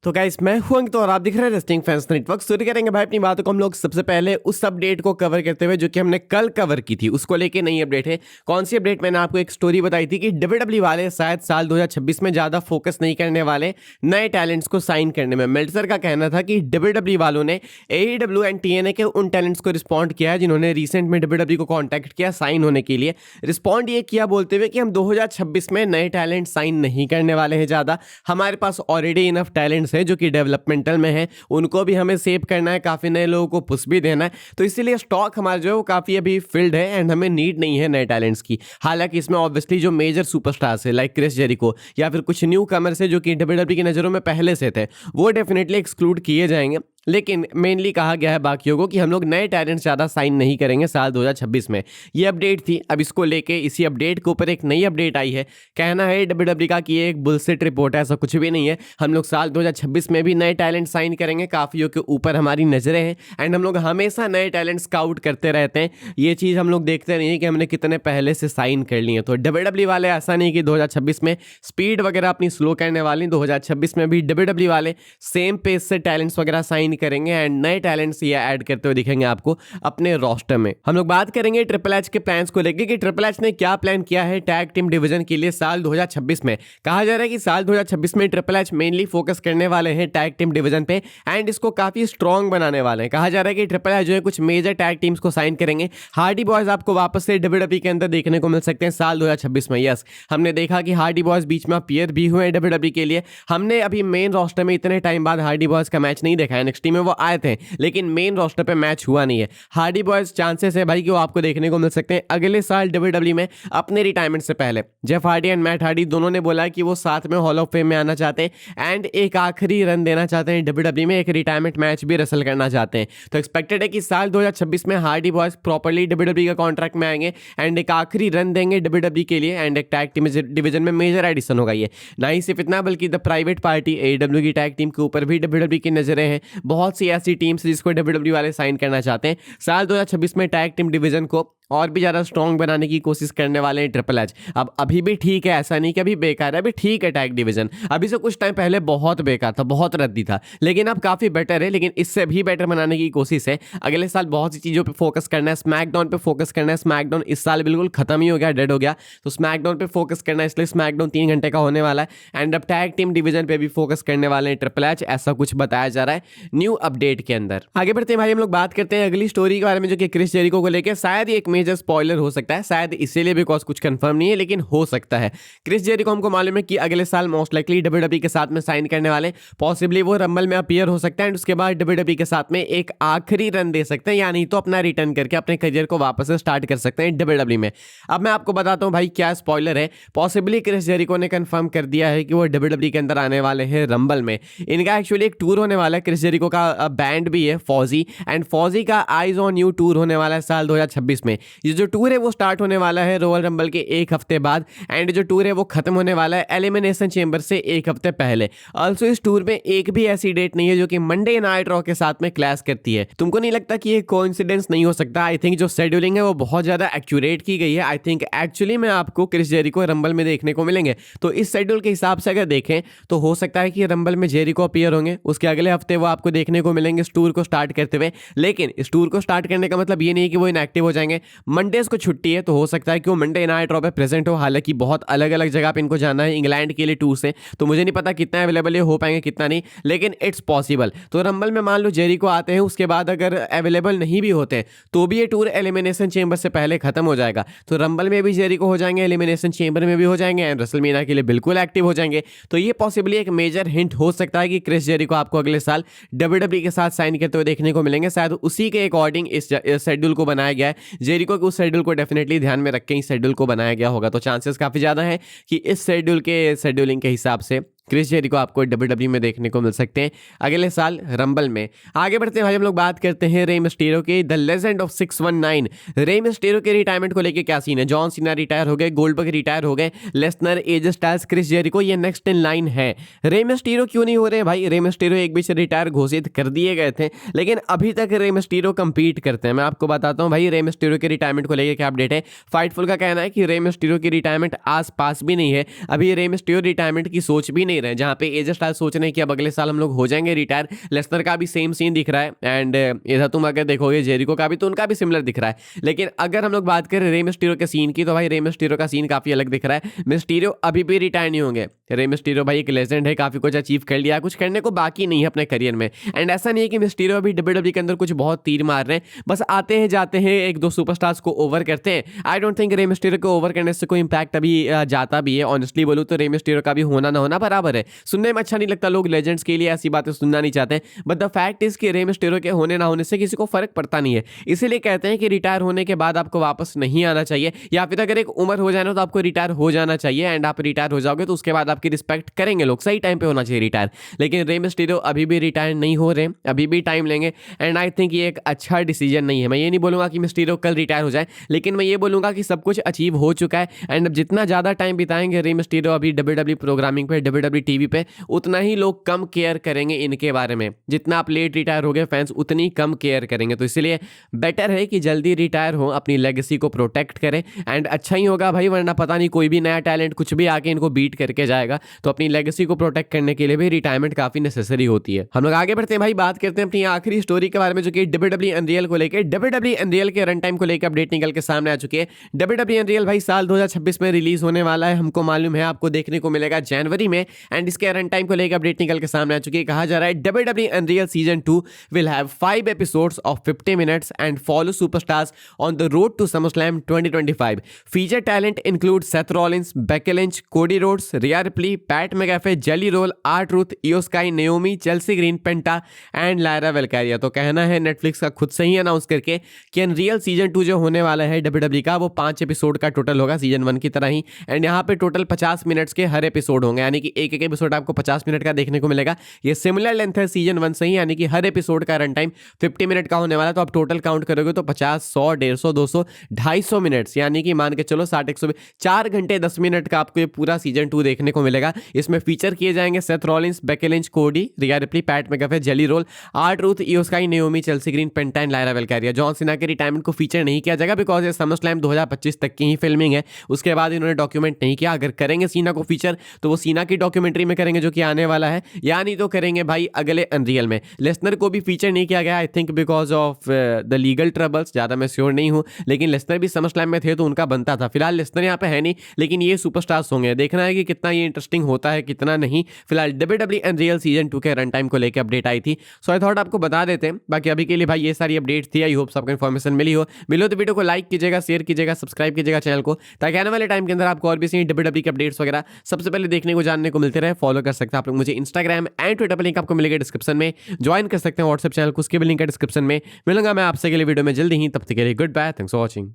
तो गाइस मैं हूं अंकित और आप दिख रहे हैं रेस्टिंग फैंस नेटवर्क। शुरू करेंगे भाई अपनी बातों को हम लोग सबसे पहले उस अपडेट को कवर करते हुए जो कि हमने कल कवर की थी, उसको लेके नई अपडेट है। कौन सी अपडेट? मैंने आपको एक स्टोरी बताई थी कि डब्ल्यूडब्ल्यू वाले शायद साल 2026 में ज्यादा फोकस नहीं करने वाले नए टैलेंट्स को साइन करने में। मेल्टजर का कहना था कि डब्ल्यूडब्ल्यू वालों ने एईडब्ल्यू एंड टीएनए के उन टैलेंट्स को रिस्पॉन्ड किया है जिन्होंने रिसेंट में डब्ल्यूडब्ल्यू को कॉन्टैक्ट किया साइन होने के लिए। रिस्पॉन्ड ये किया बोलते हुए कि हम 2026 में नए टैलेंट साइन नहीं करने वाले हैं ज्यादा। हमारे पास ऑलरेडी इनफ टैलेंट्स है जो कि डेवलपमेंटल में है, उनको भी हमें सेव करना है, काफी नए लोगों को पुश भी देना है। तो इसीलिए स्टॉक हमारा जो है वो काफी अभी फिल्ड है एंड हमें नीड नहीं है नए टैलेंट्स की। हालांकि इसमें ऑब्वियसली जो मेजर सुपरस्टार्स है लाइक क्रिस जेरिको या फिर कुछ न्यू कमर्स है जो कि डब्ल्यूडब्ल्यू की नजरों में पहले से थे, वो डेफिनेटली एक्सक्लूड किए जाएंगे। लेकिन मेनली कहा गया है बाकियों को कि हम लोग नए टैलेंट्स ज़्यादा साइन नहीं करेंगे साल 2026 में। ये अपडेट थी। अब इसको लेके इसी अपडेट के ऊपर एक नई अपडेट आई है। कहना है डब्ल्यूडब्ल्यू का कि ये एक बुलशिट रिपोर्ट है, ऐसा कुछ भी नहीं है। हम लोग साल 2026 में भी नए टैलेंट साइन करेंगे। काफियों के ऊपर हमारी नजरें हैं एंड हम लोग हमेशा नए टैलेंट स्काउट करते रहते हैं। ये चीज़ हम लोग देखते नहीं है कि हमने कितने पहले से साइन कर लिए। तो डब्ल्यूडब्ल्यू वाले ऐसा नहीं कि 2026 में स्पीड वगैरह अपनी स्लो करने वाली, 2026 में भी डब्ल्यूडब्ल्यू वाले सेम पेस से टैलेंट्स वगैरह साइन करेंगे एंड नए टैलेंट्स ये ऐड करते हुए दिखेंगे आपको अपने रोस्टर में। हम लोग बात करेंगे ट्रिपल एच के प्लान्स को लेकर कि ट्रिपल एच ने क्या प्लान किया है टैग टीम डिवीजन के लिए साल 2026 में। कहा जा रहा है कि साल 2026 में ट्रिपल एच मेनली फोकस करने वाले हैं टैग टीम डिवीजन पे एंड इसको काफी स्ट्रॉन्ग बनाने वाले हैं। कहा जा रहा है कि ट्रिपल एच जो है कुछ मेजर टैग टीम्स को साइन करेंगे। हार्डी बॉयज आपको वापस से डब्ल्यूडब्ल्यू के अंदर देखने को मिल सकते हैं साल 2026 में। यस, हमने देखा कि हार्डी बॉयज बीच में अपीयर भी हुए हैं डब्ल्यूडब्ल्यू के लिए। हमने अभी मेन रोस्टर में इतने टाइम बाद हार्डी बॉयज का मैच नहीं देखा है। एनएक्सटी में वो आए थे लेकिन मेन रोस्टर पे मैच हुआ नहीं है। हार्डी बॉयज चांसेस है भाई कि वो आपको देखने को मिल सकते हैं अगले साल डब्ल्यूडब्ल्यू में अपने रिटायरमेंट से पहले। Jeff Hardy and Matt Hardy दोनों ने बोला है कि वो साथ में हॉल ऑफ फेम में आना चाहते हैं एंड एक आखिरी रन देना चाहते हैं डब्ल्यूडब्ल्यू में, एक रिटायरमेंट मैच भी रसल करना चाहते हैं। तो एक्सपेक्टेड है कि साल 2026 में हार्डी बॉयज प्रॉपर्ली डब्ल्यूडब्ल्यू का कॉन्ट्रैक्ट में आएंगे एंड एक आखिरी रन देंगे डब्ल्यूडब्ल्यू के लिए एंड एक टैग टीम डिवीजन में मेजर एडिशन होगा। ये ना ही सिर्फ इतना बल्कि द प्राइवेट पार्टी एडब्ल्यू की टैग टीम के ऊपर भी डब्ल्यूडब्ल्यू की नजरें हैं। बहुत सी ऐसी टीम्स जिसको डब्ल्यूडब्ल्यू वाले साइन करना चाहते हैं। साल 2026 में टैग टीम डिवीजन को और भी ज़्यादा स्ट्रॉन्ग बनाने की कोशिश करने वाले हैं ट्रिपल एच। अब अभी भी ठीक है, ऐसा नहीं कि अभी बेकार है, अभी ठीक है टैग डिवीजन। अभी से कुछ टाइम पहले बहुत बेकार था, बहुत रद्दी था, लेकिन अब काफ़ी बेटर है। लेकिन इससे भी बेटर बनाने की कोशिश है। अगले साल बहुत सी चीज़ों पे फोकस करना है, स्मैकडाउन पे फोकस करना है। स्मैकडाउन इस साल बिल्कुल खत्म ही हो गया, डेड हो गया, तो स्मैकडाउन पे फोकस करना है। इसलिए स्मैकडाउन 3 घंटे का होने वाला है एंड अब टैग टीम डिवीजन पे भी फोकस करने वाले हैं ट्रिपल एच, ऐसा कुछ बताया जा रहा है न्यू अपडेट के अंदर। आगे बढ़ते हैं भाई, हम लोग बात करते हैं अगली स्टोरी के बारे में जो कि क्रिस जेरिको को लेकर शायद ये एक मेजर स्पॉइलर हो सकता है, शायद इसीलिए बिकॉज कुछ कंफर्म नहीं है, लेकिन हो सकता है। क्रिस जेरिको हमको मालूम है कि अगले साल मोस्ट लाइकली डब्ल्यूडब्ल्यू के साथ में साइन करने वाले, पॉसिबली वो रंबल में अपीयर हो सकता है एंड उसके बाद डब्ल्यूडब्ल्यू के साथ में एक आखिरी रन दे सकते हैं, या नहीं तो अपना रिटर्न करके अपने करियर को वापस से स्टार्ट कर सकते हैं डब्ल्यूडब्ल्यू में। अब मैं आपको बताता हूं भाई क्या स्पॉइलर है। पॉसिबली क्रिस जेरिको ने कंफर्म कर दिया है कि वो डब्ल्यूडब्ल्यू के अंदर आने वाले हैं रंबल में। इनका एक्चुअली एक टूर होने वाला है, क्रिस जेरिको का बैंड भी है फौजी, एंड फौजी का आइज ऑन यू टूर होने वाला है साल 2026 में। ये जो टूर है वो स्टार्ट होने वाला है रॉयल रंबल के एक हफ्ते बाद एंड जो टूर है वो खत्म होने वाला है एलिमिनेशन चेंबर से एक हफ्ते पहले। ऑल्सो इस टूर में एक भी ऐसी डेट नहीं है जो कि मंडे नाइट रॉ के साथ में क्लैश करती है। तुमको नहीं लगता कि ये कोइंसिडेंस नहीं हो सकता? आई थिंक जो शेड्यूलिंग है वो बहुत ज्यादा एक्यूरेट की गई है। आई थिंक एक्चुअली में आपको क्रिस जेरिको रंबल में देखने को मिलेंगे। तो इस शेड्यूल के हिसाब से अगर देखें तो हो सकता है कि रंबल में जेरिको अपीयर होंगे, उसके अगले हफ्ते वो आपको देखने को मिलेंगे इस टूर को स्टार्ट करते हुए। लेकिन इस टूर को स्टार्ट करने का मतलब ये नहीं है कि वो इनएक्टिव हो जाएंगे। मंडेज को छुट्टी है तो हो सकता है कि वो मंडे नाइट रॉ पे प्रेजेंट हो। हालांकि बहुत अलग अलग जगह पे इनको जाना है इंग्लैंड के लिए टूर से, तो मुझे नहीं पता कितना अवेलेबल ये हो पाएंगे कितना नहीं, लेकिन इट्स पॉसिबल। तो रंबल में मान लो जेरिको आते हैं, उसके बाद अगर अवेलेबल नहीं भी होते तो भी ये टूर एलिमिनेशन चेंबर से पहले खत्म हो जाएगा। तो रंबल में भी जेरिको हो जाएंगे, एलिमिनेशन चेंबर में भी हो जाएंगे एंड रेसलमेनिया के लिए बिल्कुल एक्टिव हो जाएंगे। तो ये पॉसिबली एक मेजर हिंट हो सकता है कि क्रिस जेरिको आपको अगले साल डब्ल्यूडब्ल्यू के साथ साइन करते हुए देखने को मिलेंगे। शायद उसी के अकॉर्डिंग इस शेड्यूल को बनाया गया है। जेरिको के उस शेड्यूल को डेफिनेटली ध्यान में रख के इस शेड्यूल को बनाया गया होगा। तो चांसेस काफी ज्यादा है कि इस शेड्यूलिंग के हिसाब से क्रिस जेरिको आपको डब्ल्यूडब्ल्यू में देखने को मिल सकते हैं अगले साल रंबल में। आगे बढ़ते हैं भाई, हम लोग बात करते हैं रे मिस्टीरियो के, the legend of 619। Rey Mysterio के रिटायरमेंट को लेके क्या सीन है? जॉन सीना रिटायर हो गए, गोल्डबर्ग रिटायर हो गए, Lesnar, AJ Styles, Chris Jericho ये नेक्स्ट इन लाइन है। रे मिस्टीरियो क्यों नहीं हो रहे भाई? रे मिस्टीरियो एक बीच रिटायर घोषित कर दिए गए थे, लेकिन अभी तक रे मिस्टीरियो कंपीट करते हैं। मैं आपको बताता हूँ भाई रे मिस्टीरियो के रिटायरमेंट को लेकर क्या अपडेट है। फाइटफुल का कहना है कि रे मिस्टीरियो की रिटायरमेंट आस पास भी नहीं है, अभी रे मिस्टीरियो रिटायरमेंट की सोच भी नहीं नहीं रहे, जहाँ पे एजे स्टाइल्स सोच रहे हैं कि अब अगले साल हम लोग हो जाएंगे रिटायर। लेसनर का भी सेम सीन दिख रहा है, एंड इधर तुम अगर देखोगे जेरिको का भी, तो उनका भी सिमिलर दिख रहा है। लेकिन अगर हम लोग बात करें रे मिस्टीरियो के सीन की, तो भाई रे मिस्टीरियो का सीन काफी अलग दिख रहा है। मिस्टीरियो अभी भी रिटायर नहीं होंगे। रे मिस्टीरियो भाई एक लेजेंड है, काफी कुछ अचीव कर लिया, कुछ करने को बाकी नहीं है अपने करियर में। एंड ऐसा नहीं है कि मिस्टीरियो अभी डब्ल्यूडब्ल्यूई के अंदर कुछ बहुत तीर मार रहे हैं, बस आते हैं जाते हैं, एक दो सुपरस्टार्स को ओवर करते हैं। I don't think Rey Mysterio को ओवर करने से कोई इंपैक्ट अभी जाता भी है। ऑनेस्टली बोलूं तो रे मिस्टीरियो का भी होना ना होना बराबर है। सुनने में अच्छा नहीं लगता, लोग लेजेंड्स के लिए ऐसी बातें सुनना नहीं चाहते, बट द फैक्ट इज कि रे मिस्टीरियो के होने ना होने से किसी को फर्क पड़ता नहीं है। इसीलिए कहते हैं कि रिटायर होने के बाद आपको वापस नहीं आना चाहिए, या फिर अगर एक उम्र हो जाए ना तो आपको रिटायर हो जाना चाहिए। एंड आप रिटायर हो जाओगे तो उसके बाद आपकी रिस्पेक्ट करेंगे लोग, सही टाइम पे होना चाहिए रिटायर। लेकिन रे मिस्टीरियो अभी भी रिटायर नहीं हो रहे, अभी भी टाइम लेंगे। एंड आई थिंक ये एक अच्छा डिसीजन नहीं है। मैं ये नहीं बोलूंगा कि मिस्टीरियो कल रिटायर हो जाए, लेकिन मैं ये बोलूंगा कि सब कुछ अचीव हो चुका है। एंड अब जितना ज्यादा टाइम बिताएंगे रे मिस्टीरियो अभी डब्ल्यूडब्ल्यूई प्रोग्रामिंग पे, डब्ल्यूडब्ल्यूई टीवी पे, उतना ही लोग कम केयर करेंगे इनके बारे में। जितना आप लेट रिटायर हो गए फैंस उतनी कम केयर करेंगे। तो इसलिए बेटर है कि जल्दी रिटायर हो, अपनी लेगेसी को प्रोटेक्ट करें। एंड अच्छा ही होगा भाई, वरना पता नहीं कोई भी नया टैलेंट कुछ भी आके इनको बीट करके जाएगा। तो अपनी लेगेसी को प्रोटेक्ट करने के लिए भी रिटायरमेंट काफी नेसेसरी होती है। हम लोग आगे बढ़ते हैं भाई, बात करते हैं अपनी आखिरी स्टोरी के बारे में, जो कि डब्ल्यूडब्ल्यूई अनरियल को लेकर। डब्ल्यूडब्ल्यूई अनरियल के रन टाइम को लेकर अपडेट निकल के सामने आ चुकी है। डब्ल्यूडब्ल्यूई अनरियल भाई साल 2026 में रिलीज होने वाला है, हमको मालूम है, आपको देखने को मिलेगा जनवरी में। एंड इसके रन टाइम को लेकर अपडेट निकल के सामने आ चुकी है। कहा जा रहा है WWE unreal season 2 will have 5 episodes of 50 minutes and follow superstars on the road to SummerSlam 2025. Feature talent include Seth Rollins, Becky Lynch, Cody Rhodes, Rhea Ripley, Pat McAfee, Jelly Roll, R Truth, Iyo Sky, Naomi, Chelsea Green, Penta and Lyra Valkyria. तो कहना है Netflix का खुद से ही announce करके कि unreal season 2 जो होने वाला है डब्ल्यूडब्ल्यूई का, वो 5 एपिसोड का टोटल होगा, सीजन 1 की तरह ही। एंड यहाँ पे टोटल 50 मिनट्स के हर एपिसोड होंगे, यानी कि एक एक एपिसोड आपको 50 मिनट का देखने को मिलेगा। ये सिमिलर लेंथ है सीजन 1 से ही, यानी कि हर एपिसोड का रन टाइम 50 मिनट का होने वाला। तो आप टोटल काउंट करोगे तो 50, 100, 150, 200, 250 मिनट्स, यानी कि मान के चलो 60, 100, 4 घंटे 10 मिनट का आपको ये पूरा सीजन 2 देखने को मिलेगा। इसमें फीचर किए जाएंगे Seth Rollins, Becky Lynch, Cody, Rhea Ripley, Pat McAfee, Jelly Roll, R Truth, Iyo Sky, Naomi, Chelsea Green, Penta and Lyra Valkyria. John Cena के रिटायरमेंट को फीचर नहीं किया जाएगा, बिकॉज ये समरस्लैम 2025 तक की ही फिल्मिंग है। उसके बाद इन्होंने डॉक्यूमेंट नहीं किया। अगर करेंगे सीना को फीचर तो वो सीना की डॉक्यूमेंट्री में करेंगे, जो कि आने वाला है, या नहीं तो करेंगे भाई अगले अनरियल में। लेसनर को भी फीचर नहीं किया गया, I think because of the legal troubles, ज्यादा मैं श्योर नहीं हूं। लेकिन लेसनर भी समरस्लैम में थे तो उनका बनता था। फिलहाल लेसनर यहाँ पे है नहीं, लेकिन ये सुपरस्टार्स होंगे। देखना है कि कितना ये इंटरेस्टिंग होता है, कितना नहीं। फिलहाल डब्ल्यूडब्ल्यूई अनरियल सीजन 2 के रन टाइम को लेकर अपडेट आई थी, सो आई थॉट आपको बता देते हैं। बाकी अभी के लिए भाई ये सारी अपडेट थी। आई होप आपको इन्फॉर्मेशन मिली हो। मिलो तो वीडियो को लाइक कीजिएगा, शेयर कीजिएगा, सब्सक्राइब कीजिएगा चैनल को, ताकि आने वाले टाइम के अंदर आपको और भी सही डब्ल्यूडब्ल्यूई के अपडेट्स वगैरह सबसे पहले देखने को, जानने को मिलते रहे। फॉलो कर सकते हैं आप लोग मुझे इंस्टाग्राम एंड ट्विटर पर, लिंक आपको मिलेगा डिस्क्रिप्शन में। ज्वाइन कर सकते हैं व्हाट्सएप चैनल को, उसके भी लिंक है डिस्क्रिप्शन में। मिलूंगा मैं आपसे अगले वीडियो में जल्दी ही, तब तक के लिए goodbye, thanks for watching.